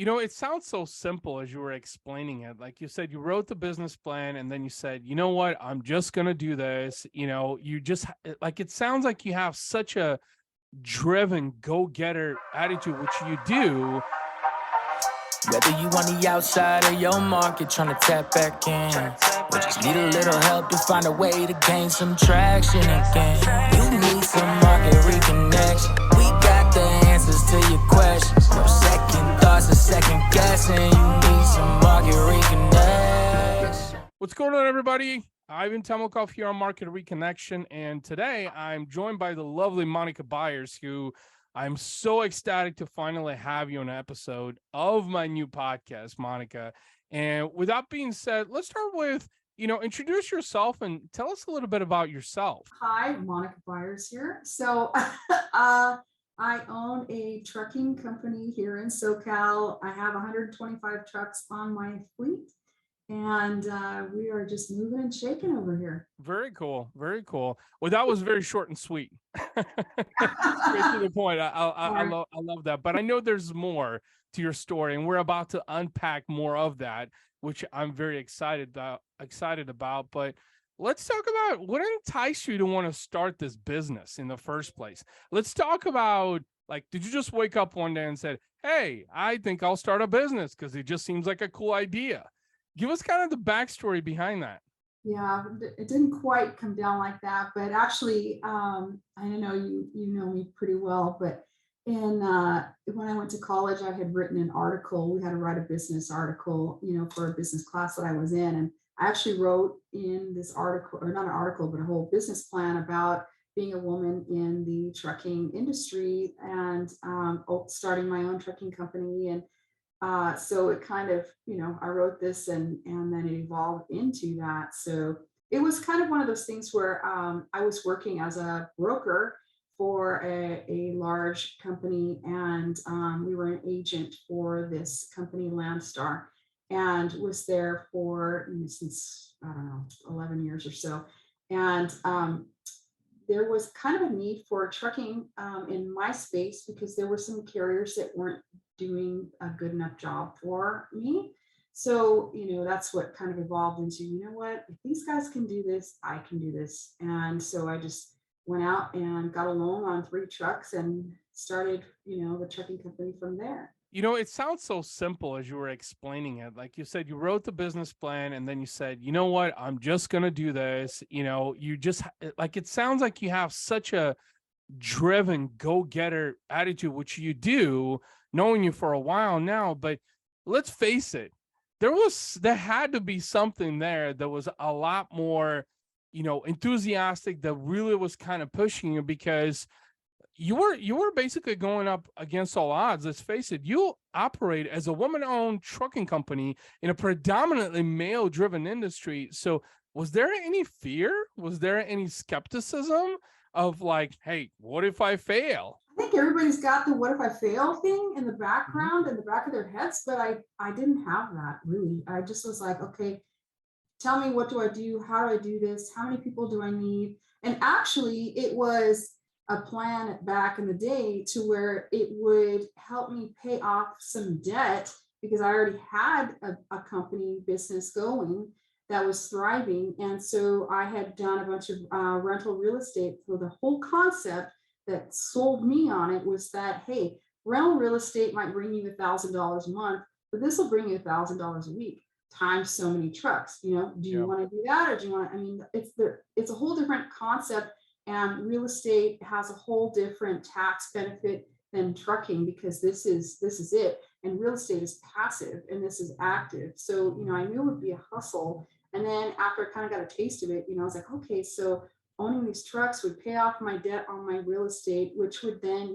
It sounds so simple as you were explaining it. Like you said, you wrote the business plan and then you said, you know what, I'm just going to do this. Like it sounds like you have such a driven go getter attitude, which you do. Whether you on the outside or your market trying to tap back in, or just need a little help to find a way to gain some traction again. You need some market reconnection. We got the answers to your questions. No second thoughts or second guessing. You need some market reconnection. What's going on, everybody? Ivan Temelkov here on Market Reconnection, and today I'm joined by the lovely Monica Byers, who I'm so ecstatic to finally have you on an episode of my new podcast, Monica. And with that being said, let's start with, introduce yourself and tell us a little bit about yourself. Hi, Monica Byers here. So I own a trucking company here in SoCal. I have 125 trucks on my fleet, and we are just moving and shaking over here. Very cool. Very cool. Well, that was very short and sweet. Straight to the point. I love that. But I know there's more to your story, and we're about to unpack more of that, which I'm very excited about. But let's talk about what enticed you to want to start this business in the first place. Let's talk about, like, did you just wake up one day and said, hey, I think I'll start a business because it just seems like a cool idea? Give us kind of the backstory behind that. Yeah, it didn't quite come down like that, but actually, I know you know me pretty well, but when I went to college, I had written an article. We had to write a business article, for a business class that I was in, and I actually wrote in this article, or not an article, but a whole business plan about being a woman in the trucking industry and starting my own trucking company. And so it kind of, I wrote this and then it evolved into that. So it was kind of one of those things where I was working as a broker for a large company, and we were an agent for this company, Landstar, and was there for since, I don't know, 11 years or so. And there was kind of a need for trucking in my space because there were some carriers that weren't doing a good enough job for me. So, that's what kind of evolved into, what, if these guys can do this, I can do this. And so I just went out and got a loan on 3 trucks and started, the trucking company from there. It sounds so simple as you were explaining it. Like you said, you wrote the business plan and then you said, you know what, I'm just going to do this. It sounds like you have such a driven go-getter attitude, which you do, knowing you for a while now. But let's face it, there had to be something there that was a lot more, enthusiastic, that really was kind of pushing you, because you were basically going up against all odds. Let's face it, you operate as a woman-owned trucking company in a predominantly male-driven industry. So was there any fear? Was there any skepticism of like, hey, what if I fail? I think everybody's got the what if I fail thing in the background, in the back of their heads, but I didn't have that really. I just was like, okay, tell me, what do I do? How do I do this? How many people do I need? And actually, it was a plan back in the day to where it would help me pay off some debt, because I already had a company business going that was thriving. And so I had done a bunch of rental real estate. For the whole concept that sold me on it was that, hey, rental real estate might bring you $1,000 a month, but this will bring you $1,000 a week times so many trucks. Do you want to do that, or do you want to, it's a whole different concept. And real estate has a whole different tax benefit than trucking, because this is it. And real estate is passive and this is active. So, I knew it would be a hustle. And then after I kind of got a taste of it, I was like, okay, so owning these trucks would pay off my debt on my real estate, which would then,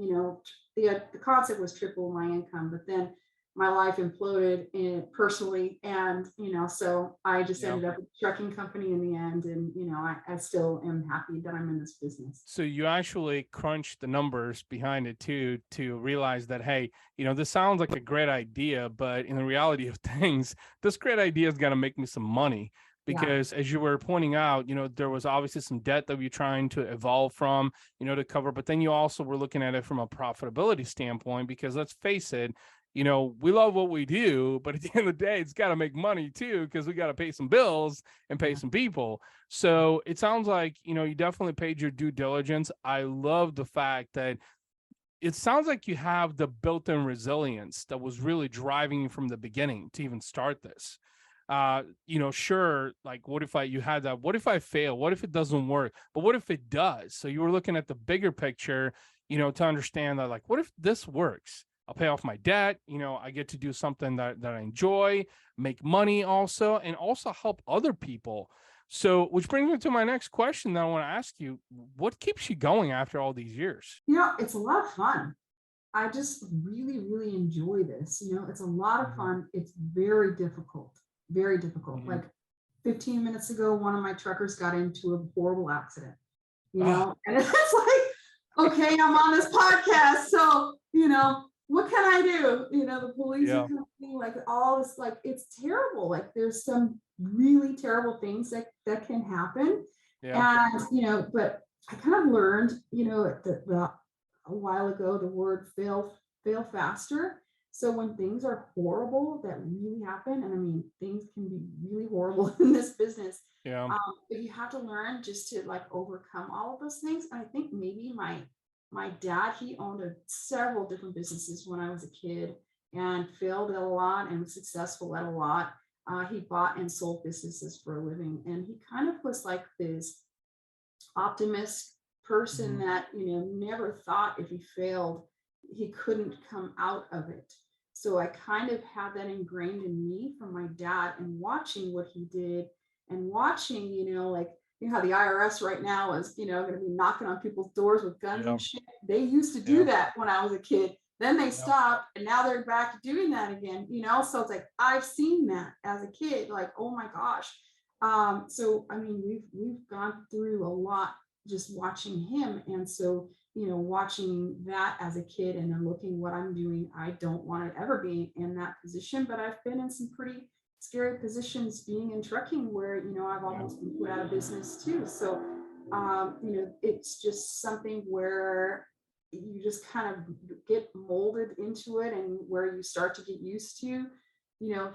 the concept was triple my income, but then my life imploded personally. And, so I just ended up with a trucking company in the end. And, I still am happy that I'm in this business. So you actually crunched the numbers behind it too, to realize that, hey, this sounds like a great idea, but in the reality of things, this great idea is going to make me some money. Because as you were pointing out, there was obviously some debt that you're trying to evolve from, to cover. But then you also were looking at it from a profitability standpoint, because let's face it, we love what we do, but at the end of the day, it's got to make money too, because we got to pay some bills and pay some people. So it sounds like, you definitely paid your due diligence. I love the fact that it sounds like you have the built-in resilience that was really driving you from the beginning to even start this. Sure, like what if you had that, what if I fail? What if it doesn't work? But what if it does? So you were looking at the bigger picture, to understand that, like, what if this works? I'll pay off my debt. I get to do something that I enjoy, make money also, and also help other people. So, which brings me to my next question that I want to ask you. What keeps you going after all these years? It's a lot of fun. I just really, really enjoy this. It's a lot of fun. It's very difficult, very difficult. Mhm. Like 15 minutes ago, one of my truckers got into a horrible accident, Oh, and it's like, okay, I'm on this podcast. So, what can I do? The police are yeah, coming, like all this, like, it's terrible. Like there's some really terrible things that can happen. yeah, And, but I kind of learned, a while ago, the word fail faster. So when things are horrible that really happen, and I mean, things can be really horrible in this business, yeah, but you have to learn just to like overcome all of those things. And I think maybe my dad, he owned several different businesses when I was a kid and failed at a lot and was successful at a lot. He bought and sold businesses for a living, and he kind of was like this optimist person mhm, that never thought if he failed he couldn't come out of it. So I kind of had that ingrained in me from my dad, and watching what he did, and watching like how the IRS right now is going to be knocking on people's doors with guns yeah, and shit. They used to do yeah, that when I was a kid, then they yeah, stopped, and now they're back to doing that again. So it's like I've seen that as a kid, like, oh my gosh. So I mean, we've gone through a lot just watching him. And so, watching that as a kid and then looking what I'm doing, I don't want to ever be in that position, but I've been in some pretty scary positions being in trucking where, I've yeah. almost been put out of business too. So, it's just something where you just kind of get molded into it, and where you start to get used to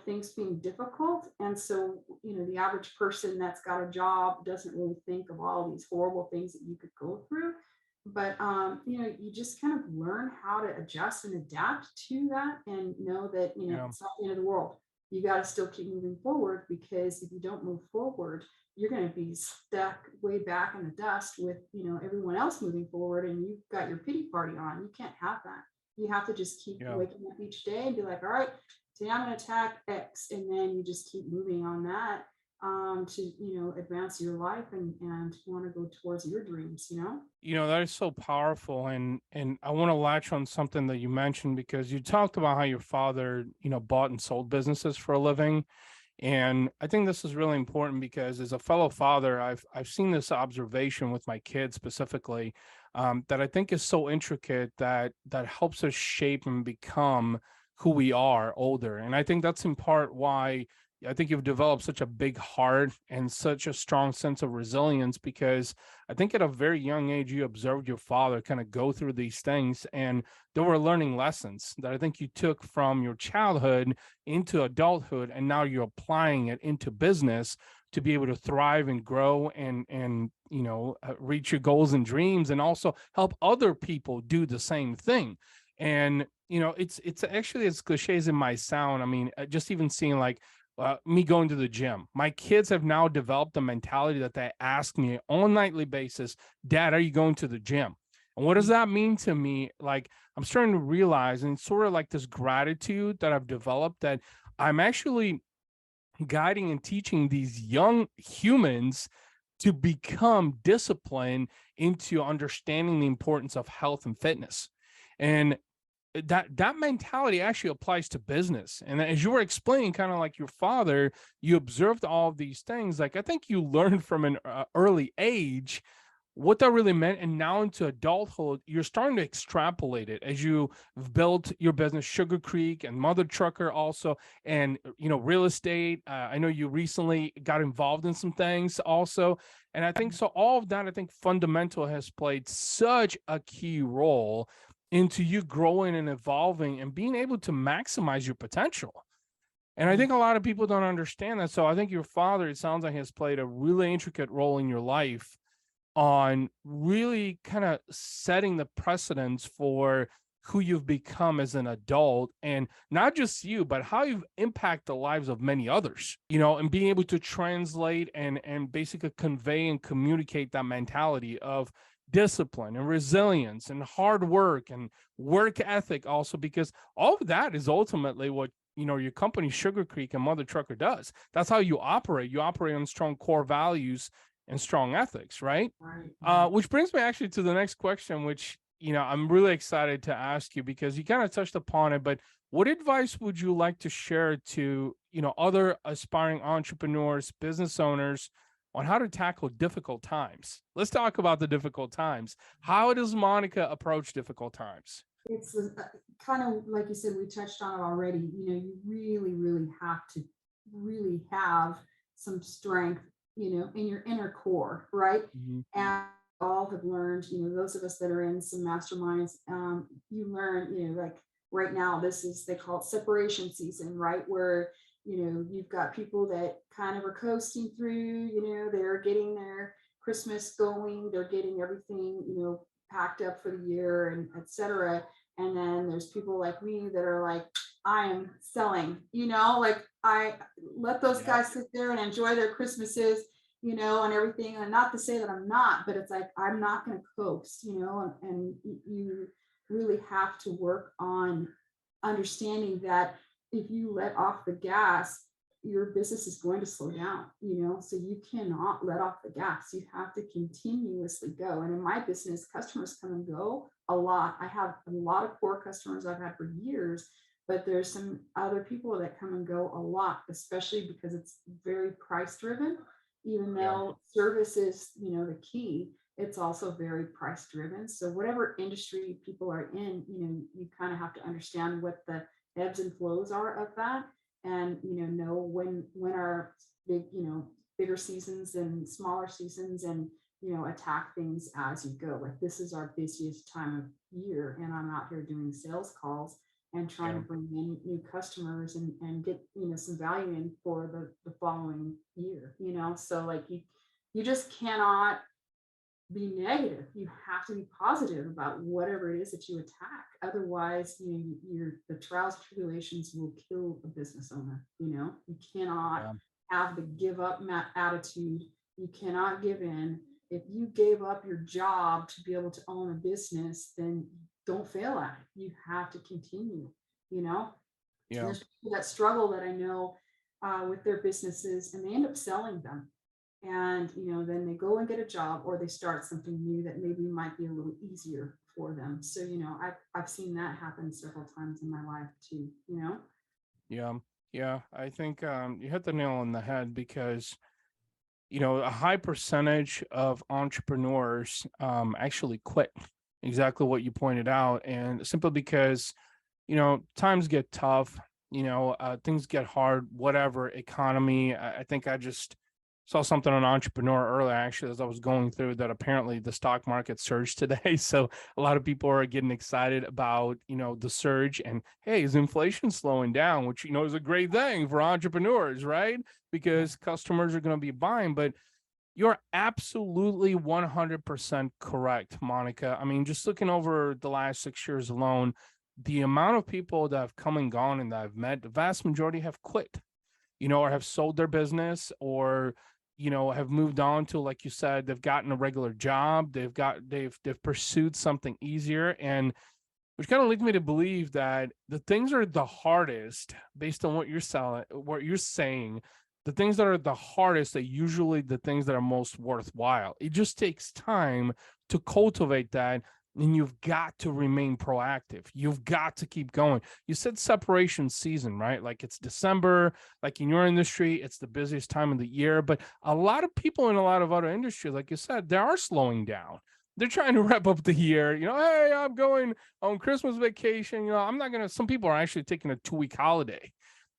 things being difficult. And so, the average person that's got a job doesn't really think of all these horrible things that you could go through. But you just kind of learn how to adjust and adapt to that, and know that Yeah. it's not the end of the world. You got to still keep moving forward, because if you don't move forward, you're going to be stuck way back in the dust with everyone else moving forward, and you've got your pity party on. You can't have that. You have to just keep Yeah. waking up each day and be like, all right, today I'm going to attack X, and then you just keep moving on that, to advance your life, and want to go towards your dreams. That is so powerful, and I want to latch on something that you mentioned, because you talked about how your father, bought and sold businesses for a living. And I think this is really important, because as a fellow father, I've seen this observation with my kids specifically, that I think is so intricate, that helps us shape and become who we are older. And I think that's in part why I think you've developed such a big heart and such a strong sense of resilience, because I think at a very young age you observed your father kind of go through these things, and there were learning lessons that I think you took from your childhood into adulthood, and now you're applying it into business to be able to thrive and grow, and reach your goals and dreams, and also help other people do the same thing. And it's actually, as cliche as it might sound, I mean, just even seeing like me going to the gym. My kids have now developed a mentality that they ask me on a nightly basis, Dad, are you going to the gym? And what does that mean to me? Like, I'm starting to realize, and sort of like this gratitude that I've developed, that I'm actually guiding and teaching these young humans to become disciplined into understanding the importance of health and fitness. And that mentality actually applies to business. And as you were explaining, kind of like your father, you observed all of these things. Like, I think you learned from an early age what that really meant. And now into adulthood, you're starting to extrapolate it as you've built your business, Sugar Creek and Mother Trucker also, and, real estate. I know you recently got involved in some things also. And I think so all of that, I think fundamental has played such a key role into you growing and evolving and being able to maximize your potential. And I Mm. think a lot of people don't understand that. So I think your father, it sounds like, has played a really intricate role in your life on really kind of setting the precedence for who you've become as an adult, and not just you, but how you've impacted the lives of many others, and being able to translate and basically convey and communicate that mentality of discipline and resilience and hard work and work ethic also, because all of that is ultimately what your company Sugar Creek and Mother Trucker does. That's how you operate on strong core values and strong ethics, right? Right, right. Which brings me actually to the next question, which I'm really excited to ask you, because you kind of touched upon it. But what advice would you like to share to other aspiring entrepreneurs, business owners, on how to tackle difficult times? Let's talk about the difficult times. How does Monica approach difficult times? It's kind of like you said, we touched on it already. You really, really have to really have some strength, in your inner core, right? Mhm. And all have learned, those of us that are in some masterminds, you learn, like right now, they call it separation season, right? Where, you've got people that kind of are coasting through, they're getting their Christmas going, they're getting everything, packed up for the year and etc. And then there's people like me that are like, I am selling, like I let those Yep. guys sit there and enjoy their Christmases, and everything. And not to say that I'm not, but it's like, I'm not going to coast, and you really have to work on understanding that if you let off the gas, your business is going to slow down, so you cannot let off the gas. You have to continuously go. And in my business, customers come and go a lot. I have a lot of core customers I've had for years, but there's some other people that come and go a lot, especially because it's very price driven. Even Yeah. though service is, the key, it's also very price driven. So whatever industry people are in, you kind of have to understand what the ebbs and flows are of that, and know when are big, bigger seasons and smaller seasons, and attack things as you go. Like this is our busiest time of year, and I'm out here doing sales calls and trying Yeah. to bring in new customers and get some value in for the following year. So like you just cannot be negative. You have to be positive about whatever it is that you attack. Otherwise, the trials and tribulations will kill a business owner. You cannot Yeah. have the give up attitude. You cannot give in. If you gave up your job to be able to own a business, then don't fail at it. You have to continue. You know, and Yeah. there's people that struggle that I know with their businesses, and they end up selling them, and then they go and get a job, or they start something new that maybe might be a little easier for them. So I've seen that happen several times in my life too. Yeah. Yeah. I think you hit the nail on the head, because a high percentage of entrepreneurs actually quit. Exactly what you pointed out, and simply because times get tough, things get hard, whatever economy. I think I just saw something on Entrepreneur earlier, actually, as I was going through, that apparently the stock market surged today. So a lot of people are getting excited about, the surge, and hey, is inflation slowing down, which, is a great thing for entrepreneurs, right? Because customers are going to be buying. But you're absolutely 100% correct, Monica. I mean, just looking over the last 6 years alone, the amount of people that have come and gone and that I've met, the vast majority have quit, or have sold their business, or, have moved on to, like you said, they've gotten a regular job. They've pursued something easier. And which kind of leads me to believe that the things are the hardest, based on what you're saying, the things that are the hardest are usually the things that are most worthwhile. It just takes time to cultivate that. And you've got to remain proactive. You've got to keep going. You said separation season, right? Like it's December, like in your industry, it's the busiest time of the year. But a lot of people in a lot of other industries, like you said, they are slowing down. They're trying to wrap up the year. Hey, I'm going on Christmas vacation. I'm not going to, some people are actually taking a 2-week holiday,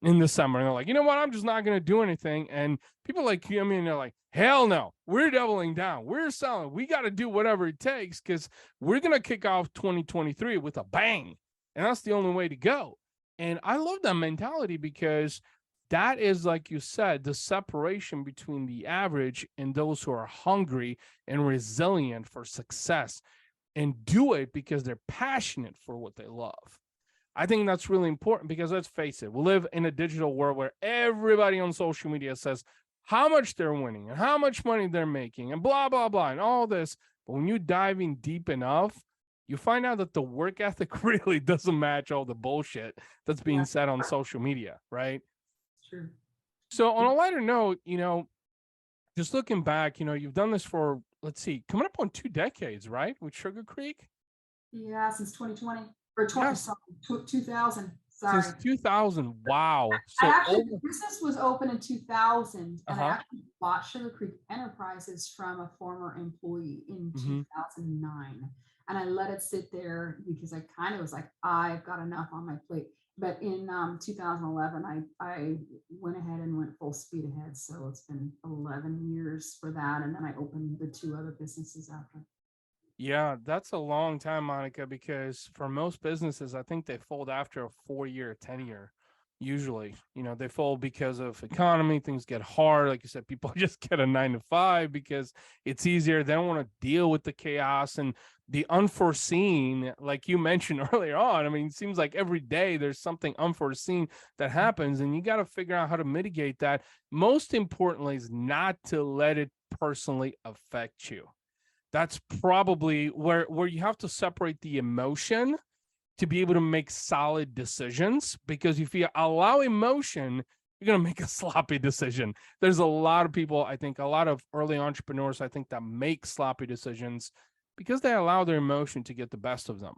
in the summer. And they're like, you know what? I'm just not going to do anything. And people like you, I mean, they're like, hell no, we're doubling down. We're selling. We got to do whatever it takes because we're going to kick off 2023 with a bang. And that's the only way to go. And I love that mentality because that is, like you said, the separation between the average and those who are hungry and resilient for success and do it because they're passionate for what they love. I think that's really important because let's face it, we live in a digital world where everybody on social media says how much they're winning and how much money they're making and blah, blah, blah, and all this. But when you dive in deep enough, you find out that the work ethic really doesn't match all the bullshit that's being said on social media, right? True. So on a lighter note, just looking back, you've done this for, let's see, coming up on 2 decades, right? With Sugar Creek? Yeah, since 2020 or 20, Yes. 2000. Sorry. Since 2000. Wow. I So actually, the business was open in 2000, and I Uh-huh. actually bought Sugar Creek Enterprises from a former employee in Mhm. 2009. And I let it sit there because I kind of was like, I've got enough on my plate. But in 2011, I went ahead and went full speed ahead. So it's been 11 years for that. And then I opened the 2 other businesses after. Yeah, that's a long time, Monica, because for most businesses, I think they fold after a 4-year tenure. Usually, they fold because of economy, things get hard. Like you said, people just get a 9 to 5 because it's easier. They don't want to deal with the chaos and the unforeseen, like you mentioned earlier on. I mean, it seems like every day there's something unforeseen that happens, and you got to figure out how to mitigate that. Most importantly, is not to let it personally affect you. That's probably where you have to separate the emotion to be able to make solid decisions, because if you allow emotion, you're going to make a sloppy decision. There's a lot of people, I think a lot of early entrepreneurs, I think, that make sloppy decisions because they allow their emotion to get the best of them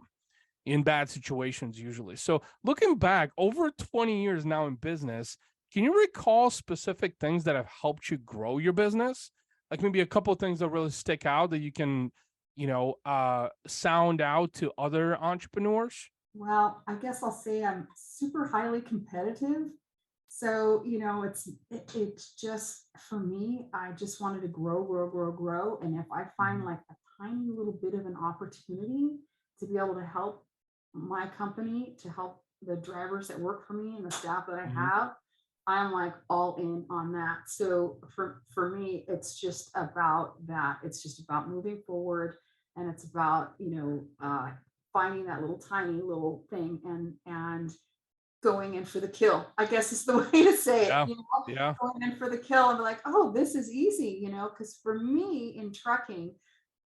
in bad situations usually. So looking back over 20 years now in business, can you recall specific things that have helped you grow your business? Like maybe a couple of things that really stick out that you can, sound out to other entrepreneurs? Well, I guess I'll say I'm super highly competitive. So, it's just for me, I just wanted to grow, grow, grow, grow. And if I find like a tiny little bit of an opportunity to be able to help my company, to help the drivers that work for me and the staff that I Mhm. have, I'm like all in on that. So for me, it's just about that. It's just about moving forward, and it's about finding that little tiny little thing and going in for the kill, I guess is the way to say it. Yeah. Yeah. Going in for the kill and be like, oh, this is easy, because for me in trucking,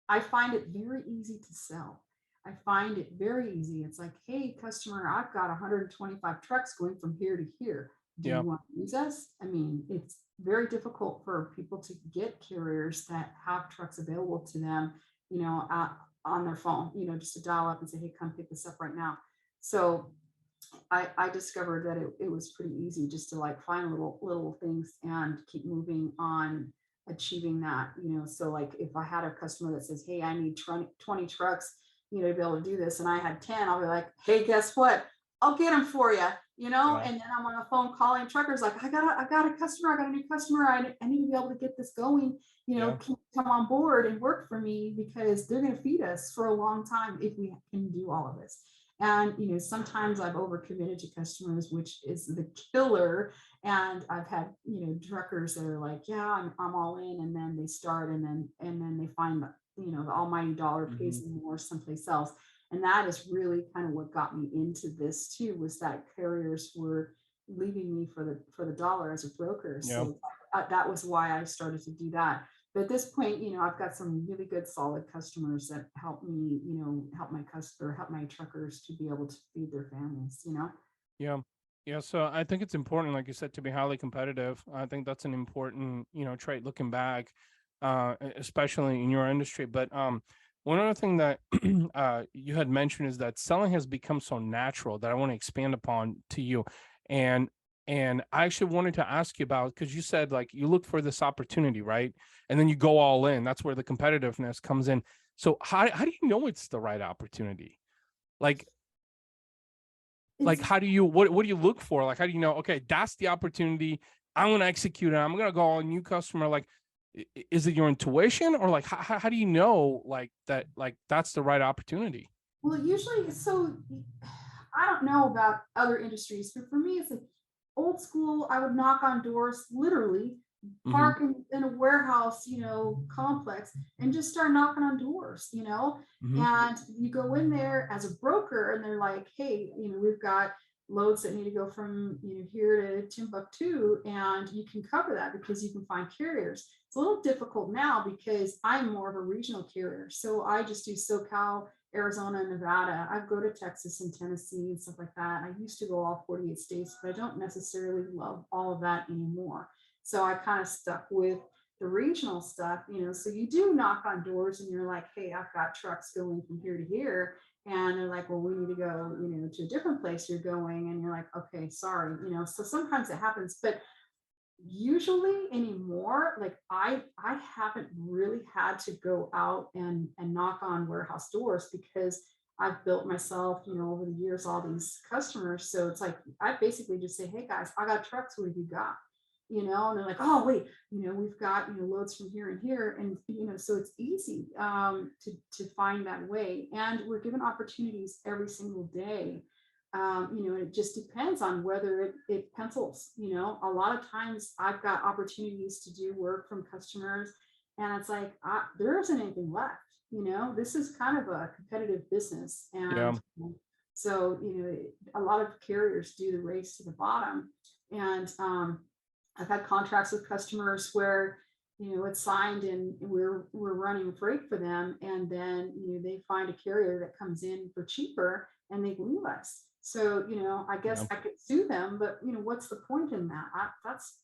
I find it very easy to sell. I find it very easy. It's like, hey, customer, I've got 125 trucks going from here to here. Do you Yeah. want to use us? I mean, it's very difficult for people to get carriers that have trucks available to them, on their phone, just to dial up and say, hey, come pick this up right now. So I discovered that it was pretty easy just to like find little things and keep moving on achieving that. So like if I had a customer that says, hey, I need 20 trucks, to be able to do this, and I had 10, I'll be like, hey, guess what? I'll get them for you, Yeah. and then I'm on the phone calling truckers like, I got a customer, I got a new customer, I need to be able to get this going, Yeah. can you come on board and work for me, because they're going to feed us for a long time if we can do all of this. And sometimes I've overcommitted to customers, which is the killer. And I've had truckers that are like, yeah, I'm all in, and then they start, and then they find that the almighty dollar pays them more someplace else. And that is really kind of what got me into this too, was that carriers were leaving me for the dollar as a broker. Yeah. So that was why I started to do that. But at this point, I've got some really good, solid customers that help me, help my truckers to be able to feed their families. Yeah. Yeah. So I think it's important, like you said, to be highly competitive. I think that's an important, trait looking back, especially in your industry. But one other thing that you had mentioned is that selling has become so natural that I want to expand upon to you. And I actually wanted to ask you about, because you said like you look for this opportunity, right? And then you go all in. That's where the competitiveness comes in. So how do you know it's the right opportunity? Like, Like, It's how do you, what do you look for? Like, how do you know, okay, that's the opportunity, I'm going to execute it, I'm going to go on new customer? Like, is it your intuition, or like, how do you know like that, like that's the right opportunity? well, usually, so I don't know about other industries, but for me, it's like old school. I would knock on doors, literally Hmm. park in a warehouse, complex, and just start knocking on doors, Hmm. and you go in there as a broker, and they're like, hey, we've got loads that need to go from here to Timbuktu, and you can cover that because you can find carriers. It's a little difficult now because I'm more of a regional carrier, so I just do SoCal, Arizona, and Nevada. I go to Texas and Tennessee and stuff like that. I used to go all 48 states, but I don't necessarily love all of that anymore. So I kind of stuck with the regional stuff, so you do knock on doors and you're like, hey, I've got trucks going from here to here. And they're like, well, we need to go, to a different place you're going. And you're like, okay, sorry, so sometimes it happens, but usually anymore, like I haven't really had to go out and knock on warehouse doors because I've built myself, over the years, all these customers. So it's like I basically just say, hey guys, I got trucks, what have you got? And they're like, oh wait, we've got loads from here and here, and so it's easy to find that way, and we're given opportunities every single day. It just depends on whether it pencils. A lot of times I've got opportunities to do work from customers, and it's like there isn't anything left. This is kind of a competitive business, Yeah. and so a lot of carriers do the race to the bottom, and I've had contracts with customers where it's signed and we're running freight for them, and then they find a carrier that comes in for cheaper and they leave us. So I guess Yeah. I could sue them, but what's the point in that? That's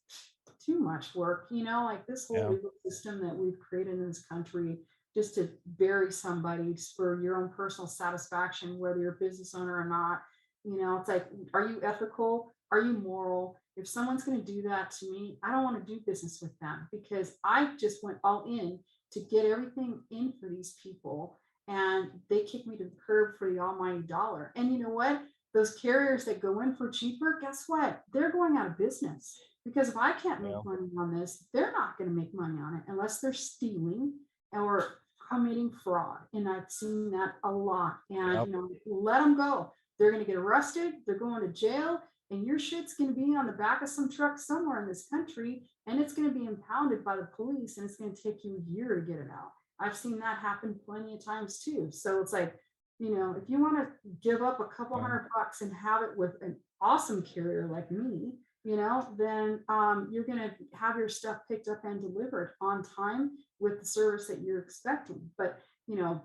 too much work. Like this whole Yeah. legal system that we've created in this country, just to bury somebody for your own personal satisfaction, whether you're a business owner or not. It's like, are you ethical? Are you moral? If someone's going to do that to me, I don't want to do business with them because I just went all in to get everything in for these people, and they kicked me to the curb for the almighty dollar. And you know what? Those carriers that go in for cheaper, guess what? They're going out of business, because if I can't Yeah. make money on this, they're not going to make money on it unless they're stealing or committing fraud. And I've seen that a lot. And Yep. let them go. They're going to get arrested. They're going to jail, and your shit's going to be on the back of some truck somewhere in this country, and it's going to be impounded by the police, and it's going to take you a year to get it out. I've seen that happen plenty of times too. So it's like, if you want to give up a couple Yeah. $100 and have it with an awesome carrier like me, then you're going to have your stuff picked up and delivered on time with the service that you're expecting. But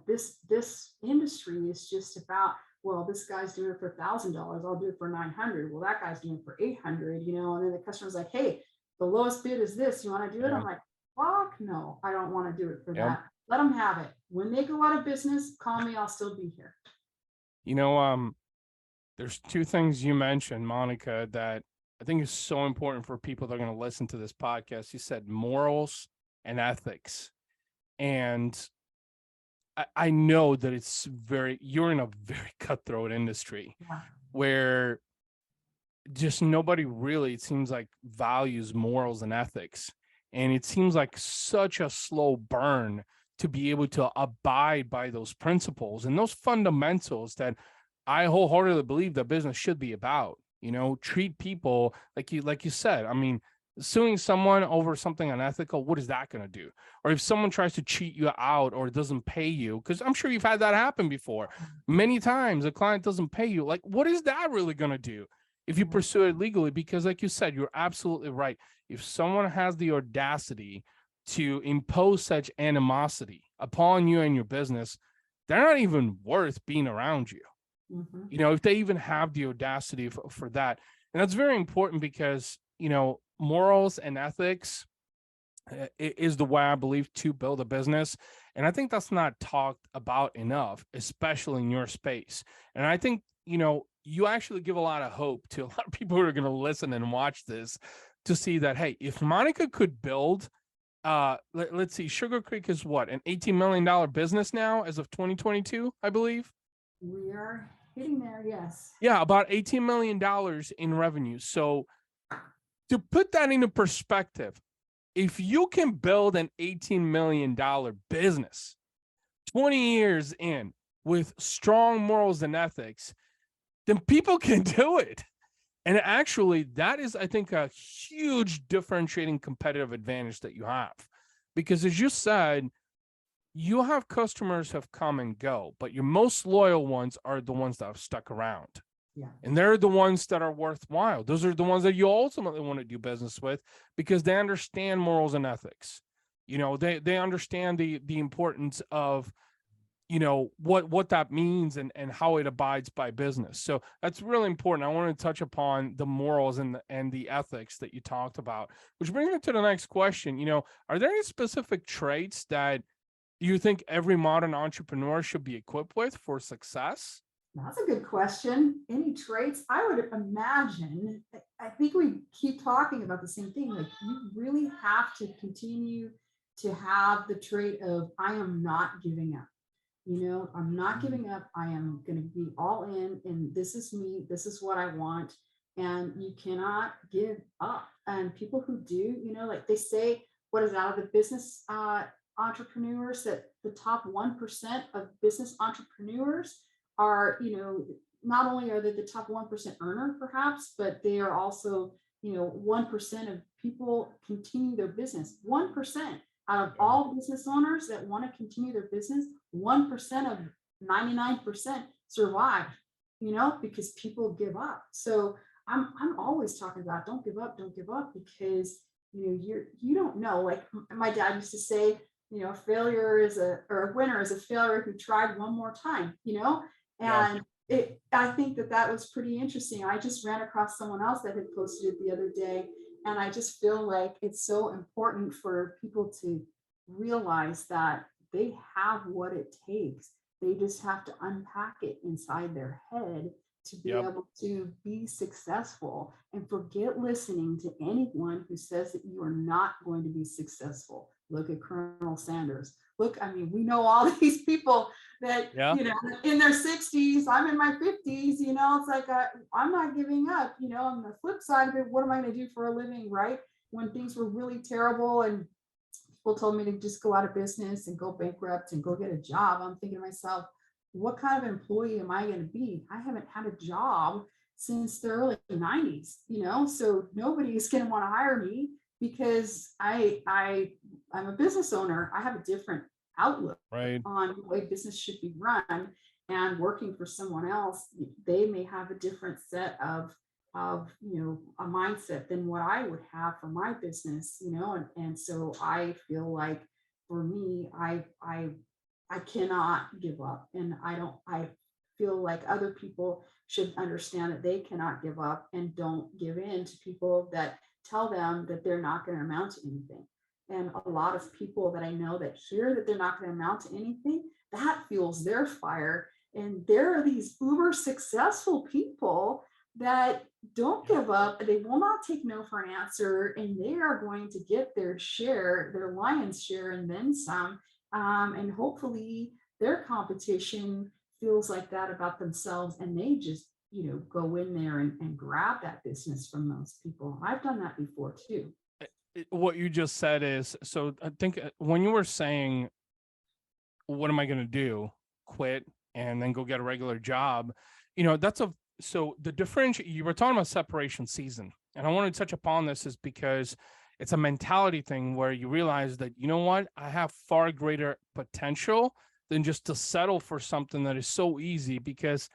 this industry is just about, well, this guy's doing it for $1,000, I'll do it for 900. Well, that guy's doing it for 800, and then the customer's like, hey, the lowest bid is this, you want to do it? Yeah. I'm like, fuck no, I don't want to do it for Yeah. that. Let them have it. When they go out of business, call me, I'll still be here. There's two things you mentioned, Monica, that I think is so important for people that are going to listen to this podcast. You said morals and ethics. And I know that you're in a very cutthroat industry Yeah. where just nobody really, it seems like, values morals and ethics. And it seems like such a slow burn to be able to abide by those principles and those fundamentals that I wholeheartedly believe that business should be about. Treat people like you said. I mean, suing someone over something unethical, what is that going to do? Or if someone tries to cheat you out or doesn't pay you, because I'm sure you've had that happen before many times, a client doesn't pay you, like, what is that really going to do if you pursue it legally? Because like you said, you're absolutely right. If someone has the audacity to impose such animosity upon you and your business, they're not even worth being around you. If they even have the audacity for that. And that's very important because, morals and ethics is the way I believe to build a business. And I think that's not talked about enough, especially in your space. And I think, you actually give a lot of hope to a lot of people who are going to listen and watch this to see that, hey, if Monica could build, let's see, Sugar Creek is what, an $18 million business now as of 2022, I believe. We are hitting there, yes. Yeah, about $18 million in revenue. So to put that into perspective, if you can build an $18 million business 20 years in with strong morals and ethics, then people can do it. And actually, that is, I think, a huge differentiating competitive advantage that you have. Because as you said, you have customers have come and go, but your most loyal ones are the ones that have stuck around. Yeah. And they're the ones that are worthwhile. Those are the ones that you ultimately want to do business with because they understand morals and ethics. You know, they understand the importance of, you know, what that means and how it abides by business. So that's really important. I want to touch upon the morals and the ethics that you talked about, which brings me to the next question. You know, are there any specific traits that you think every modern entrepreneur should be equipped with for success? That's a good question. Any traits? I would imagine, I think we keep talking about the same thing. Like, you really have to continue to have the trait of, I am not giving up. You know, I'm not giving up. I am going to be all in, and this is me. This is what I want. And you cannot give up. And people who do, you know, like they say, what is out of the business entrepreneurs, that the top 1% of business entrepreneurs are, you know, not only are they the top 1% earner perhaps, but they are also, you know, 1% of people continue their business. 1% out of all business owners that want to continue their business, 1% of 99% survive, you know, because people give up. So I'm always talking about don't give up, because, you know, you don't know. Like my dad used to say, you know, failure is a winner is a failure who tried one more time, you know. And I think that was pretty interesting. I just ran across someone else that had posted it the other day, and I just feel like it's so important for people to realize that they have what it takes. They just have to unpack it inside their head to be able to be successful, and forget listening to anyone who says that you are not going to be successful. Look at Colonel Sanders. Look, I mean, we know all these people that, you know, in their 60s, I'm in my 50s, you know, it's like, I'm not giving up, you know. On the flip side of it, what am I going to do for a living, right? When things were really terrible and people told me to just go out of business and go bankrupt and go get a job, I'm thinking to myself, what kind of employee am I going to be? I haven't had a job since the early 90s, you know, so nobody's going to want to hire me because I'm a business owner. I have a different outlook on the way business should be run, and working for someone else, they may have a different set of you know, a mindset than what I would have for my business, you know. And so I feel like for me, I cannot give up, and I feel like other people should understand that they cannot give up, and don't give in to people that tell them that they're not going to amount to anything. And a lot of people that I know that hear that they're not going to amount to anything, that fuels their fire. And there are these uber successful people that don't give up. They will not take no for an answer, and they are going to get their share, their lion's share, and then some. And hopefully their competition feels like that about themselves, and they just, you know, go in there and grab that business from those people. I've done that before too. What you just said is, so I think when you were saying, what am I going to do? Quit and then go get a regular job. You know, so the differential, you were talking about separation season. And I want to touch upon this is because it's a mentality thing where you realize that, you know what, I have far greater potential than just to settle for something that is so easy. Because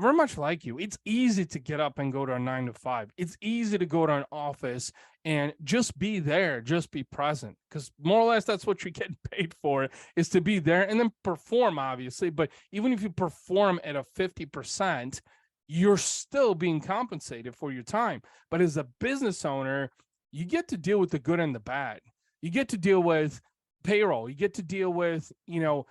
very much like you, it's easy to get up and go to a 9 to 5. It's easy to go to an office and just be there, just be present, because more or less that's what you're getting paid for, is to be there and then perform, obviously. But even if you perform at a 50%, you're still being compensated for your time. But as a business owner, you get to deal with the good and the bad. You get to deal with payroll. You get to deal with, you know,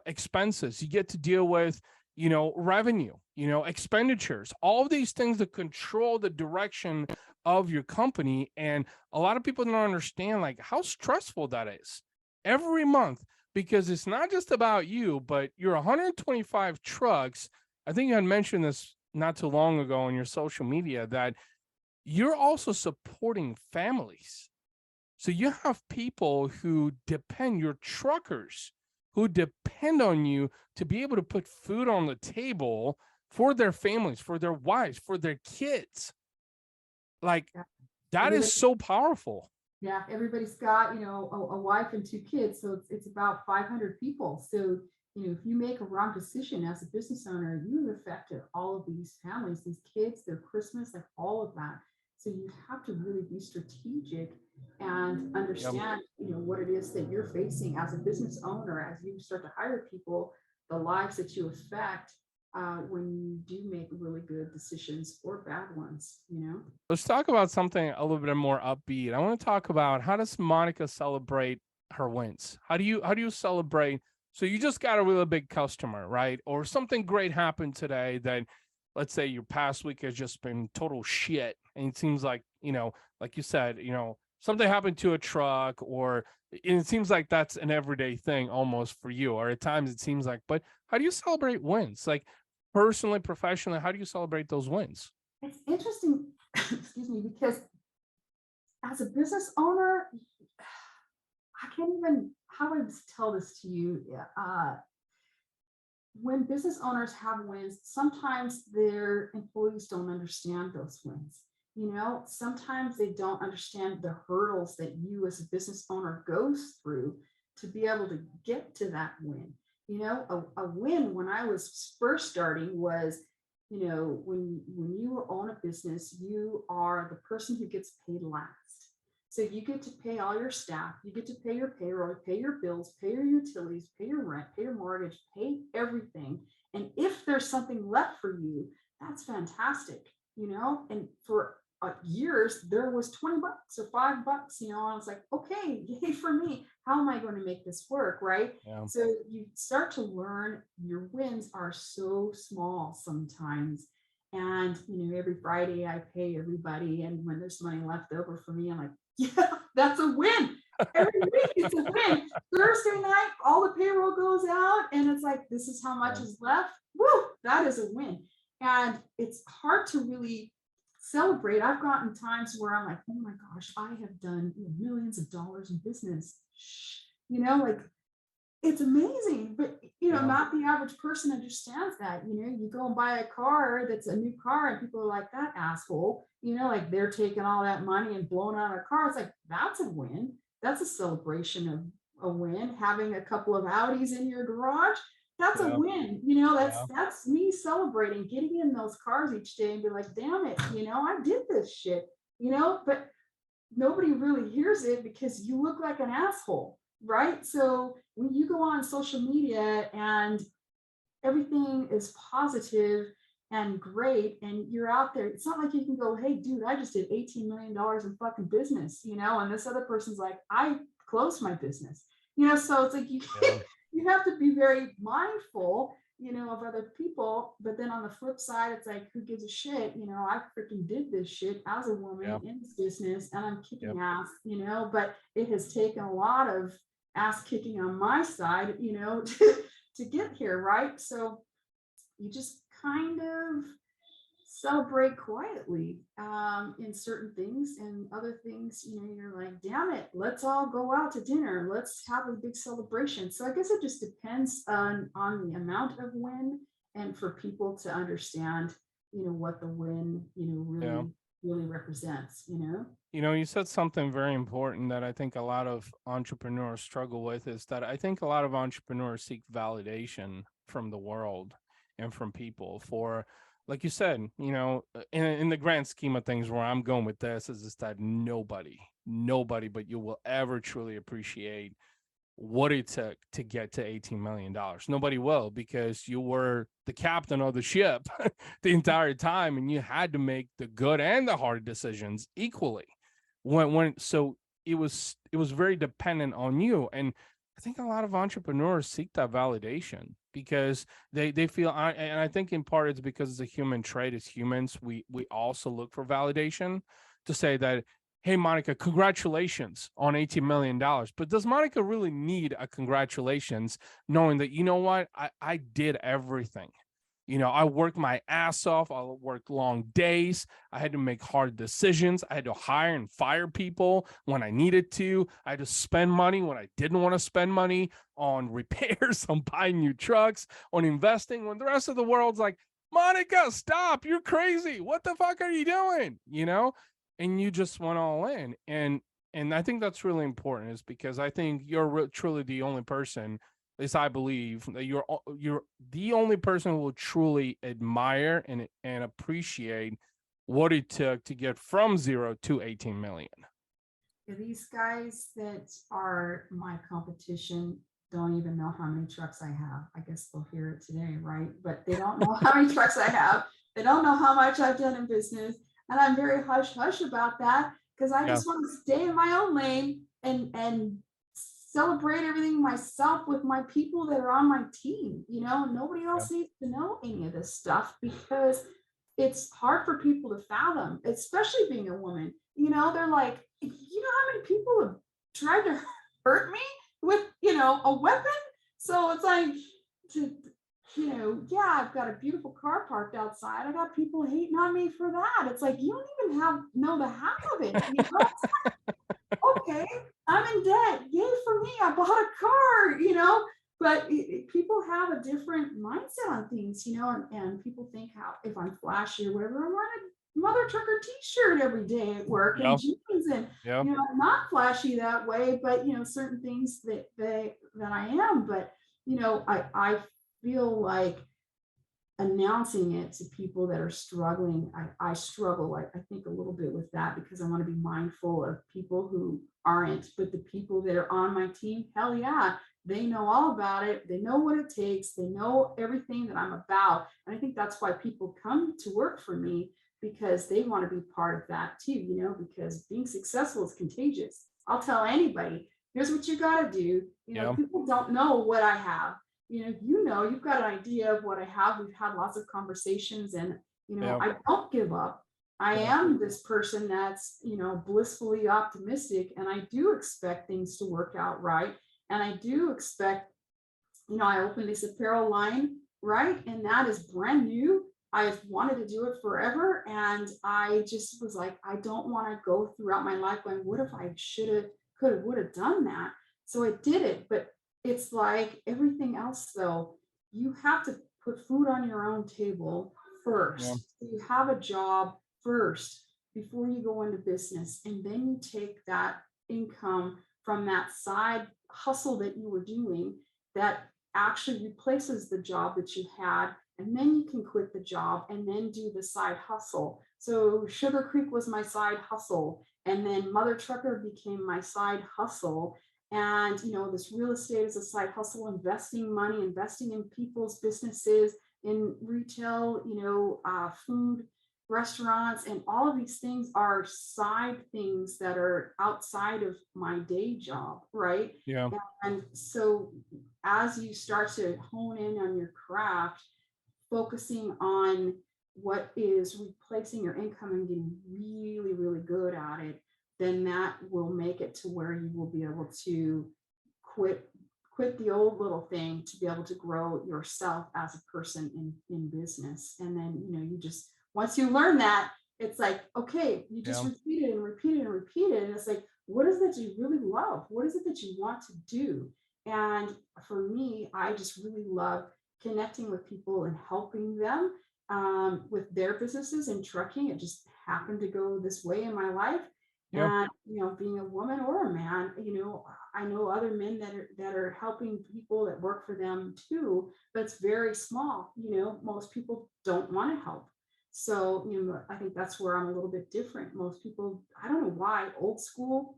expenses. You get to deal with, you know, revenue, you know, expenditures, all of these things that control the direction of your company. And a lot of people don't understand like how stressful that is every month, because it's not just about you, but you're 125 trucks I think you had mentioned this not too long ago on your social media, that you're also supporting families. So you have people who depend, your truckers who depend on you to be able to put food on the table for their families, for their wives, for their kids. Like, Yeah. that is so powerful. Yeah, everybody's got, a wife and 2 kids, so it's about 500 people. So, if you make a wrong decision as a business owner, you have affected all of these families, these kids, their Christmas, like all of that. So you have to really be strategic and understand, what it is that you're facing as a business owner, as you start to hire people, the lives that you affect when you do make really good decisions or bad ones. Let's talk about something a little bit more upbeat. I want to talk about, how does Monica celebrate her wins? How do you celebrate? So you just got a really big customer, right? Or something great happened today that, let's say your past week has just been total shit. And it seems like, like you said, something happened to a truck, or it seems like that's an everyday thing almost for you, or at times it seems like, but how do you celebrate wins? Like, personally, professionally, how do you celebrate those wins? It's interesting, excuse me, because as a business owner, I can't even, how do I tell this to you? When business owners have wins, sometimes their employees don't understand those wins. Sometimes they don't understand the hurdles that you as a business owner goes through to be able to get to that win. A win when I was first starting was, when you own a business, you are the person who gets paid last. So you get to pay all your staff, you get to pay your payroll, pay your bills, pay your utilities, pay your rent, pay your mortgage, pay everything. And if there's something left for you, that's fantastic, and for years there was $20 or $5, and I was like, okay, yay for me. How am I going to make this work, right? Yeah. So you start to learn your wins are so small sometimes. And every Friday I pay everybody, and when there's money left over for me, I'm like, yeah, that's a win. Every week it's a win. Thursday night, all the payroll goes out, and it's like, this is how much is left. Woo, that is a win. And it's hard to really celebrate. I've gotten times where I'm like, oh my gosh, I have done millions of dollars in business. Like, it's amazing, but not the average person understands that. You go and buy a car that's a new car, and people are like, that asshole, like they're taking all that money and blowing out a car. It's like, that's a win. That's a celebration of a win. Having a couple of Audis in your garage, that's a win. That's me celebrating getting in those cars each day and be like, damn it, I did this shit, but nobody really hears it because you look like an asshole. Right. So when you go on social media and everything is positive and great, and you're out there, it's not like you can go, hey, dude, I just did $18 million in fucking business, and this other person's like, I closed my business, so it's like you have to be very mindful, of other people. But then on the flip side, it's like, who gives a shit? I freaking did this shit as a woman in this business, and I'm kicking ass, but it has taken a lot of ass kicking on my side, to get here, right? So you just kind of celebrate quietly in certain things, and other things, you're like, damn it, let's all go out to dinner, let's have a big celebration. So I guess it just depends on the amount of win, and for people to understand, what the win, really represents. You said something very important that I think a lot of entrepreneurs struggle with, is that I think a lot of entrepreneurs seek validation from the world and from people for, like you said, in the grand scheme of things, where I'm going with this is that nobody but you will ever truly appreciate what it took to get to $18 million. Nobody will, because you were the captain of the ship the entire time, and you had to make the good and the hard decisions equally. So it was very dependent on you. And I think a lot of entrepreneurs seek that validation because they feel, and I think in part it's because it's a human trait. As humans, we also look for validation to say that, hey, Monica, congratulations on $18 million. But does Monica really need a congratulations, knowing that, you know what, I did everything? You know, I worked my ass off. I worked long days. I had to make hard decisions. I had to hire and fire people when I needed to. I had to spend money when I didn't want to spend money on repairs, on buying new trucks, on investing, when the rest of the world's like, Monica, stop. You're crazy. What the fuck are you doing? You know, and you just went all in. And I think that's really important, is because I think you're truly the only person, at least I believe, that you're the only person who will truly admire and appreciate what it took to get from 0 to 18 million. These guys that are my competition don't even know how many trucks I have. I guess they'll hear it today, right? But they don't know how many trucks I have. They don't know how much I've done in business. And I'm very hush hush about that, because I just want to stay in my own lane and celebrate everything myself with my people that are on my team. You know, nobody else needs to know any of this stuff, because it's hard for people to fathom, especially being a woman. You know, they're like, you know how many people have tried to hurt me with, you know, a weapon? So it's like, you know, yeah, I've got a beautiful car parked outside. I got people hating on me for that. It's like, you don't even know the half of it. You know? Okay, I'm in debt. Yay for me. I bought a car, you know, but people have a different mindset on things, you know, and people think, how, if I'm flashy or whatever, I'm wearing a mother trucker t-shirt every day at work and jeans, and you know, I'm not flashy that way, but you know, certain things that I am. But you know, I feel like announcing it to people that are struggling. I struggle, I think, a little bit with that, because I want to be mindful of people who aren't. But the people that are on my team, hell yeah, they know all about it. They know what it takes. They know everything that I'm about. And I think that's why people come to work for me, because they want to be part of that too, you know, because being successful is contagious. I'll tell anybody, here's what you got to do. You know, people don't know what I have. You know, you've got an idea of what I have. We've had lots of conversations, and, you know, I don't give up. I am this person that's, you know, blissfully optimistic, and I do expect things to work out right. And I do expect, you know, I opened this apparel line, right? And that is brand new. I've wanted to do it forever. And I just was like, I don't want to go throughout my life going, what if I should have, could have, would have done that? So I did it. But it's like everything else, though, you have to put food on your own table first. You have a job first before you go into business. And then you take that income from that side hustle that you were doing that actually replaces the job that you had. And then you can quit the job and then do the side hustle. So Sugar Creek was my side hustle. And then Mother Trucker became my side hustle. And, you know, this real estate is a side hustle, investing money, investing in people's businesses, in retail, you know, food, restaurants, and all of these things are side things that are outside of my day job, right? Yeah. And so as you start to hone in on your craft, focusing on what is replacing your income and getting really, really good at it, then that will make it to where you will be able to quit the old little thing to be able to grow yourself as a person in business. And then, you know, you just, once you learn that, it's like, okay, you just repeat it and repeat it and repeat it. And it's like, what is it that you really love? What is it that you want to do? And for me, I just really love connecting with people and helping them with their businesses and trucking. It just happened to go this way in my life. And, you know, being a woman or a man, you know, I know other men that are helping people that work for them too, but it's very small. You know, most people don't want to help. So, you know, I think that's where I'm a little bit different. Most people, I don't know why, old school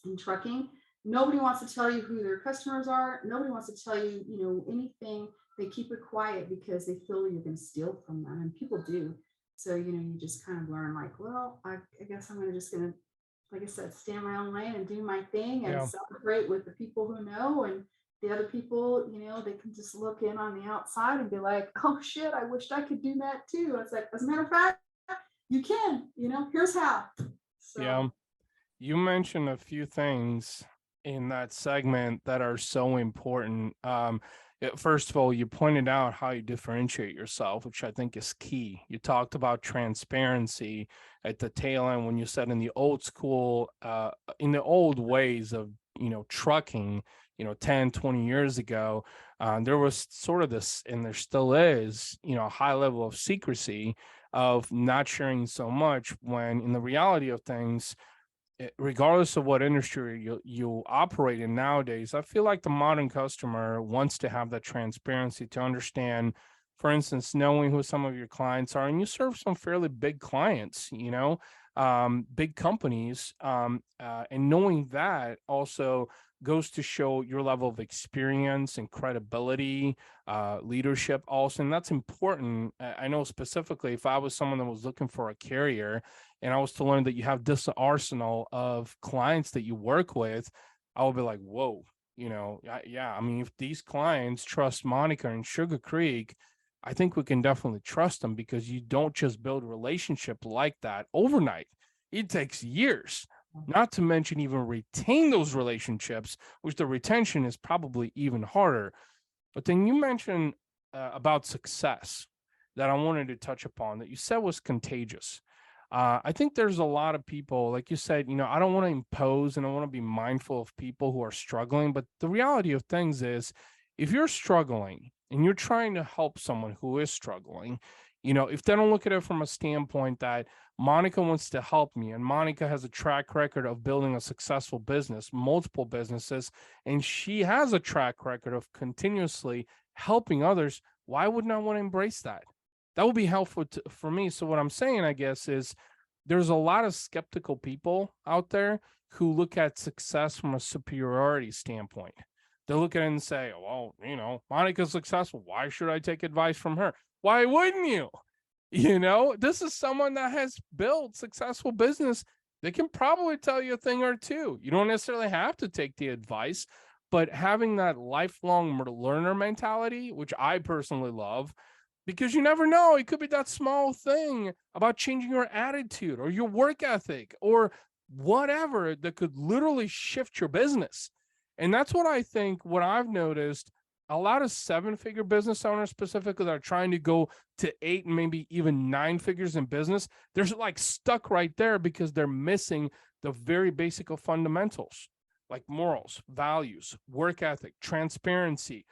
in trucking, nobody wants to tell you who their customers are. Nobody wants to tell you, you know, anything. They keep it quiet because they feel you're going to steal from them, and people do. So, you know, you just kind of learn like, well, I guess I'm just going to, like I said, stay in my own lane and do my thing and celebrate with the people who know, and the other people, you know, they can just look in on the outside and be like, oh shit, I wished I could do that too. It's like, as a matter of fact, you can, you know, here's how. So. You mentioned a few things in that segment that are so important. First of all, you pointed out how you differentiate yourself, which I think is key. You talked about transparency at the tail end when you said in the old school, in the old ways of, trucking, 10, 20 years ago, there was sort of this, and there still is, a high level of secrecy of not sharing so much when in the reality of things, regardless of what industry you operate in nowadays, I feel like the modern customer wants to have that transparency to understand, for instance, knowing who some of your clients are, and you serve some fairly big clients, big companies, and knowing that also goes to show your level of experience and credibility, leadership also, and that's important. I know specifically if I was someone that was looking for a carrier and I was to learn that you have this arsenal of clients that you work with, I would be like, whoa, yeah. I mean, if these clients trust Monica and Sugar Creek, I think we can definitely trust them because you don't just build a relationship like that overnight. It takes years, not to mention even retain those relationships, which the retention is probably even harder. But then you mentioned about success that I wanted to touch upon that you said was contagious. I think there's a lot of people, like you said, I don't want to impose and I want to be mindful of people who are struggling. But the reality of things is, if you're struggling and you're trying to help someone who is struggling, if they don't look at it from a standpoint that Monica wants to help me and Monica has a track record of building a successful business, multiple businesses, and she has a track record of continuously helping others, why wouldn't I want to embrace that? That would be helpful for me. So what I'm saying, I guess, is there's a lot of skeptical people out there who look at success from a superiority standpoint. They look at it and say, well, Monica's successful. Why should I take advice from her? Why wouldn't you? This is someone that has built successful business. They can probably tell you a thing or two. You don't necessarily have to take the advice, but having that lifelong learner mentality, which I personally love, because you never know, it could be that small thing about changing your attitude or your work ethic or whatever that could literally shift your business. And that's what I think, what I've noticed, a lot of 7-figure business owners specifically that are trying to go to 8 and maybe even 9 figures in business, they're like stuck right there because they're missing the very basic of fundamentals like morals, values, work ethic, transparency,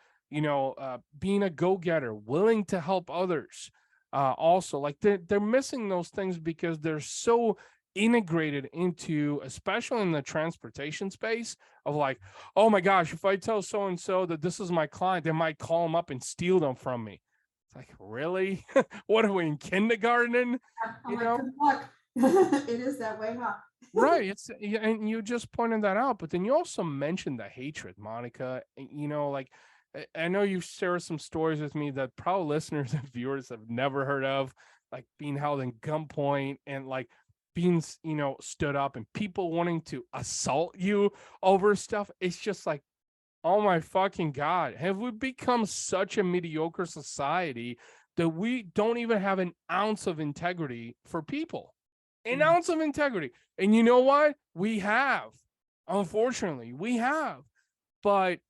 being a go-getter, willing to help others. Also, like they're missing those things because they're so integrated into, especially in the transportation space, of like, oh my gosh, if I tell so-and-so that this is my client, they might call them up and steal them from me. It's like, really? What are we in kindergarten? I'm like, good luck. It is that way, huh? Right. And you just pointed that out, but then you also mentioned the hatred, Monica. Like, I know you share some stories with me that probably listeners and viewers have never heard of, like being held in gunpoint and like being, stood up and people wanting to assault you over stuff. It's just like, oh my fucking God, have we become such a mediocre society that we don't even have an ounce of integrity for people? An ounce of integrity. And you know what? We have. Unfortunately, we have. But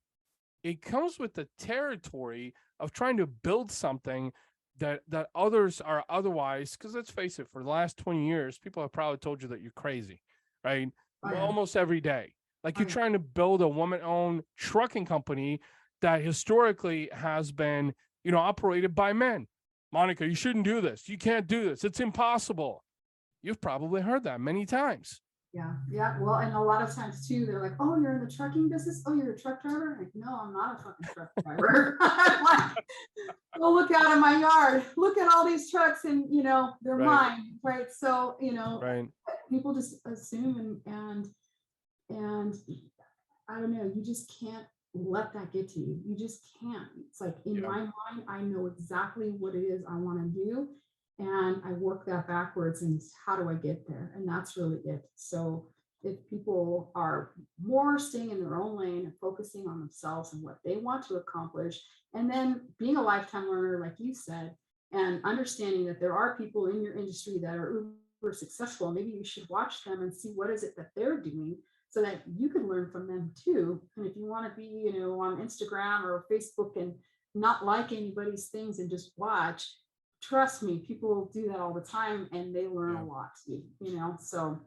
it comes with the territory of trying to build something that others are otherwise, because let's face it, for the last 20 years, people have probably told you that you're crazy, right? Oh, yeah. Almost every day. Like Oh, you're yeah. trying to build a woman-owned trucking company that historically has been, operated by men. Monica, you shouldn't do this. You can't do this. It's impossible. You've probably heard that many times. Yeah. Well, and a lot of times too, they're like, oh, you're in the trucking business? Oh, you're a truck driver? Like, no, I'm not a fucking truck driver. I'm like, go look out in my yard. Look at all these trucks and, they're Right. mine, right? So, Right. people just assume and I don't know, you just can't let that get to you. You just can't. It's like in my mind, I know exactly what it is I want to do. And I work that backwards and how do I get there? And that's really it. So if people are more staying in their own lane and focusing on themselves and what they want to accomplish, and then being a lifetime learner, like you said, and understanding that there are people in your industry that are uber successful, maybe you should watch them and see what is it that they're doing so that you can learn from them too. And if you want to be, on Instagram or Facebook and not like anybody's things and just watch, trust me, people do that all the time and they learn Yeah. a lot too, so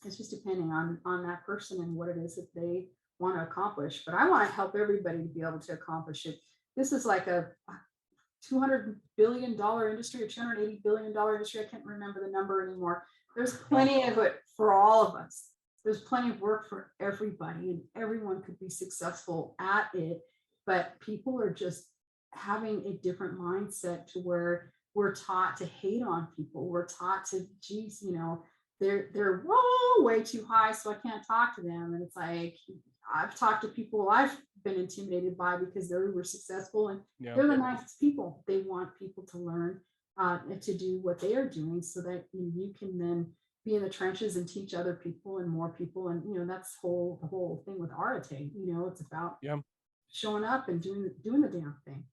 it's just depending on that person and what it is that they want to accomplish. But I want to help everybody to be able to accomplish it. This is like a $200 billion industry or $280 billion industry. I can't remember the number anymore. There's plenty of it for all of us. There's plenty of work for everybody, and everyone could be successful at it. But people are just having a different mindset to where we're taught to hate on people. We're taught to, geez, they're way too high, so I can't talk to them. And it's like, I've talked to people I've been intimidated by because they were successful, and Yeah. they're the nicest people. They want people to learn and to do what they are doing, so that you can then be in the trenches and teach other people and more people. And that's the whole thing with Arate. It's about Yeah. showing up and doing the damn thing.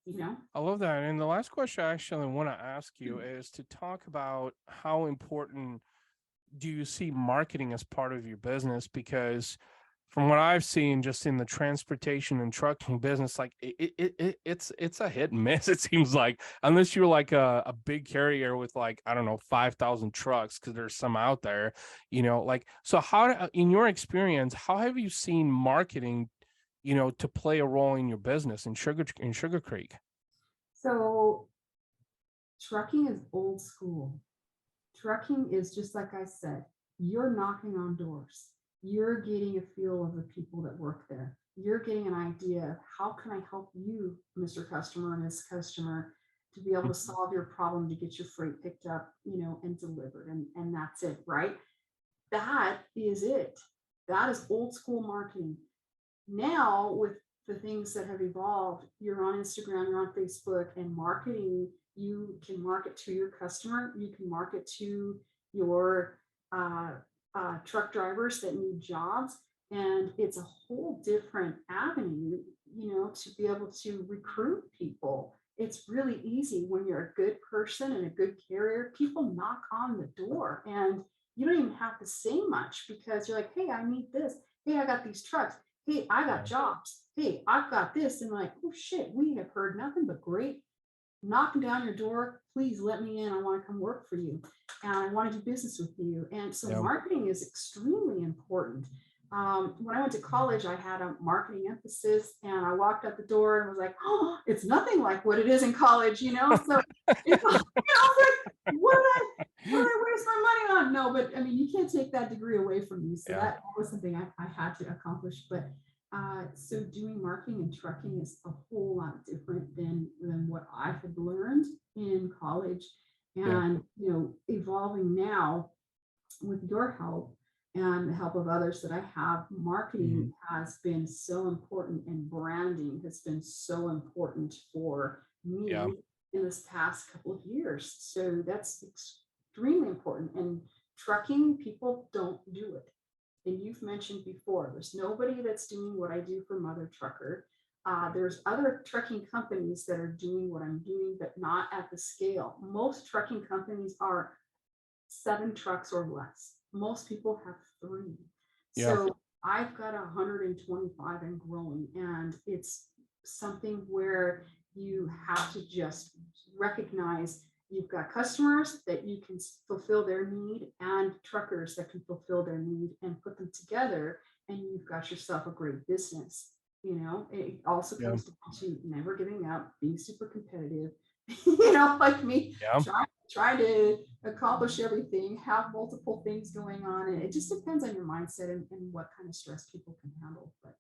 I love that. And the last question I actually want to ask you is to talk about how important do you see marketing as part of your business? Because from what I've seen just in the transportation and trucking business, like it's a hit and miss. It seems like, unless you're like a big carrier with, like, I don't know, 5,000 trucks, because there's some out there, like, so how, in your experience, how have you seen marketing, to play a role in your business in Sugar Creek? So trucking is old school. Trucking is just like I said, you're knocking on doors. You're getting a feel of the people that work there. You're getting an idea of how can I help you, Mr. Customer and Miss Customer, to be able to solve your problem, to get your freight picked up, and delivered. And that's it, right? That is it. That is old school marketing. Now, with the things that have evolved, you're on Instagram, you're on Facebook, and marketing, you can market to your customer, you can market to your truck drivers that need jobs. And it's a whole different avenue, to be able to recruit people. It's really easy when you're a good person and a good carrier. People knock on the door and you don't even have to say much, because you're like, hey, I need this. Hey, I got these trucks. Hey, I got jobs. Hey, I've got this. And like, oh shit, we have heard nothing but great, knocking down your door. Please let me in. I want to come work for you. And I want to do business with you. And so marketing is extremely important. When I went to college, I had a marketing emphasis, and I walked out the door and was like, oh, it's nothing like what it is in college, So I was like, what did I waste my money on? No, but I mean, you can't take that degree away from you. So that was something I had to accomplish. But so doing marketing and trucking is a whole lot different than what I had learned in college. And evolving now with your help and the help of others that I have, marketing has been so important, and branding has been so important for me in this past couple of years. So that's extremely important. And trucking, people don't do it. And you've mentioned before, there's nobody that's doing what I do for Mother Trucker. There's other trucking companies that are doing what I'm doing, but not at the scale. Most trucking companies are 7 trucks or less. Most people have 3. So I've got 125 and growing. And it's something where you have to just recognize you've got customers that you can fulfill their need, and truckers that can fulfill their need, and put them together, and you've got yourself a great business. It also comes down to never giving up, being super competitive, like me, trying to accomplish everything, have multiple things going on. And it just depends on your mindset and what kind of stress people can handle. But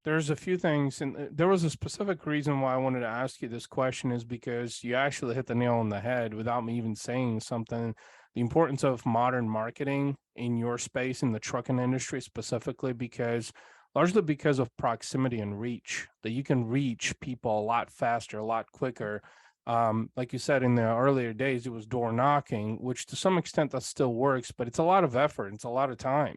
there's a few things, and there was a specific reason why I wanted to ask you this question, is because you actually hit the nail on the head without me even saying something. The importance of modern marketing in your space, in the trucking industry specifically, largely because of proximity and reach, that you can reach people a lot faster, a lot quicker. Like you said, in the earlier days, it was door knocking, which to some extent that still works, but it's a lot of effort. It's a lot of time.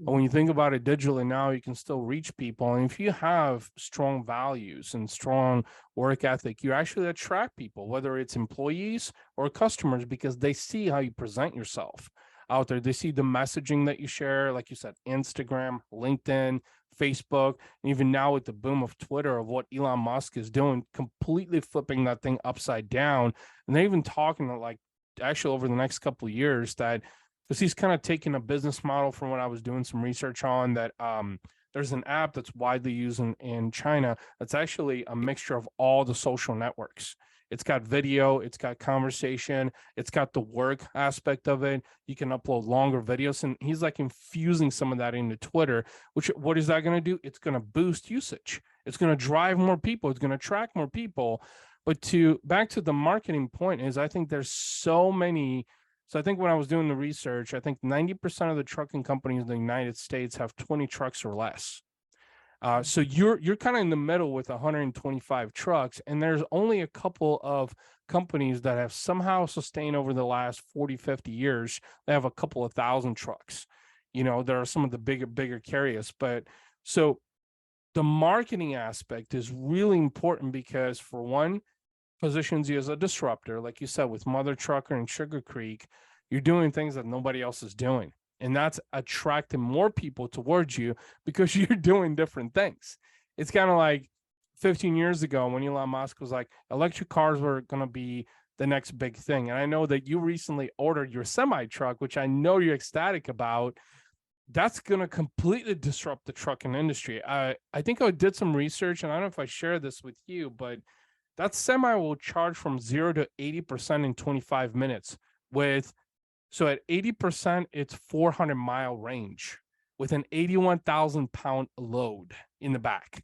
But when you think about it digitally now, you can still reach people. And if you have strong values and strong work ethic, you actually attract people, whether it's employees or customers, because they see how you present yourself. out there. They see the messaging that you share, like you said, Instagram, LinkedIn, Facebook, and even now with the boom of Twitter, of what Elon Musk is doing, completely flipping that thing upside down. And they're even talking like actually over the next couple of years that, because he's kind of taking a business model from what I was doing some research on, that there's an app that's widely used in China that's actually a mixture of all the social networks. It's got video, it's got conversation, it's got the work aspect of it. You can upload longer videos, and he's like infusing some of that into Twitter, which what is that going to do? It's going to boost usage. It's going to drive more people. It's going to attract more people. But back to the marketing point is, I think there's so many. So I think when I was doing the research, I think 90% of the trucking companies in the United States have 20 trucks or less. So you're kind of in the middle with 125 trucks, and there's only a couple of companies that have somehow sustained over the last 40, 50 years. They have a couple of thousand trucks. There are some of the bigger carriers, but so the marketing aspect is really important because, for one, positions you as a disruptor, like you said, with Mother Trucker and Sugar Creek, you're doing things that nobody else is doing. And that's attracting more people towards you because you're doing different things. It's kind of like 15 years ago when Elon Musk was like, electric cars were going to be the next big thing. And I know that you recently ordered your semi truck, which I know you're ecstatic about. That's going to completely disrupt the trucking industry. I think I did some research, and I don't know if I share this with you, but that semi will charge from 0 to 80% in 25 minutes so at 80%, it's 400-mile range with an 81,000-pound load in the back.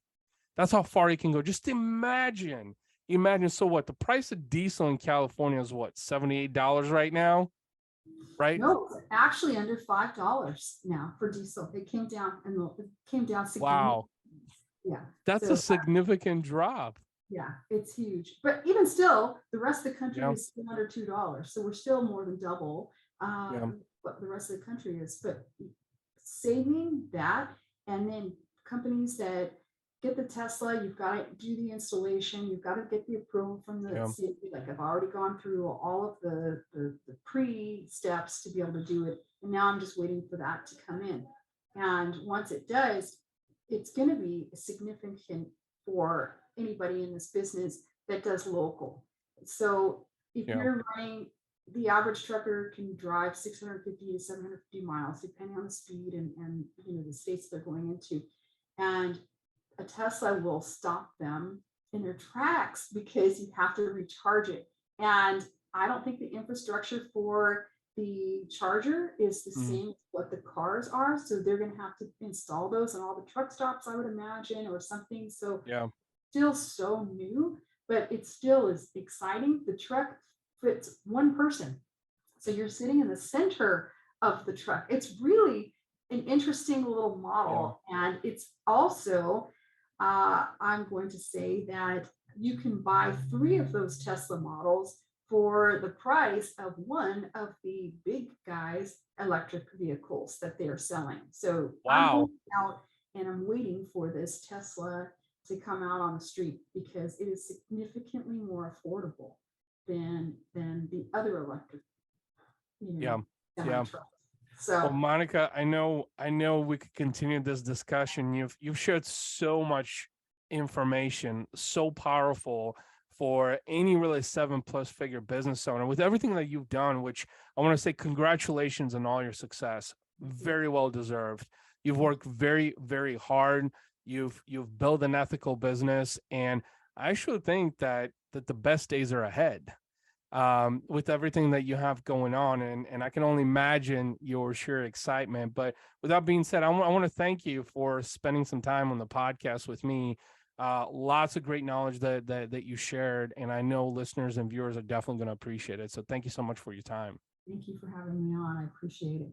That's how far you can go. Just imagine. So what? The price of diesel in California is what, $78 right now? Right? No, it's actually under $5 now for diesel. It came down significantly. Wow. Yeah. That's a significant drop. Yeah, it's huge. But even still, the rest of the country is still under $2. So we're still more than double what the rest of the country is. But saving that, and then companies that get the Tesla, you've got to do the installation, you've got to get the approval from the city. Like, I've already gone through all of the pre-steps to be able to do it. And now I'm just waiting for that to come in. And once it does, it's going to be significant for anybody in this business that does local. So if you're running, the average trucker can drive 650 to 750 miles, depending on the speed and the states they're going into. And a Tesla will stop them in their tracks because you have to recharge it. And I don't think the infrastructure for the charger is the same as what the cars are. So they're going to have to install those in all the truck stops, I would imagine, or something. So still so new, but it still is exciting. The truck fits one person. So you're sitting in the center of the truck. It's really an interesting little model. And it's also, I'm going to say that you can buy 3 of those Tesla models for the price of one of the big guys' electric vehicles that they're selling. So I'm going out and I'm waiting for this Tesla to come out on the street because it is significantly more affordable than the other electric, trucks. So, well, Monica, I know we could continue this discussion. You've shared so much information, so powerful for any really 7+ figure business owner with everything that you've done, which I want to say congratulations on all your success. Very well deserved. You've worked very, very hard. You've built an ethical business, and I actually think that the best days are ahead with everything that you have going on, and I can only imagine your sheer excitement. But with that being said, I want to thank you for spending some time on the podcast with me. Lots of great knowledge that you shared, and I know listeners and viewers are definitely going to appreciate it. So thank you so much for your time. Thank you for having me on. I appreciate it.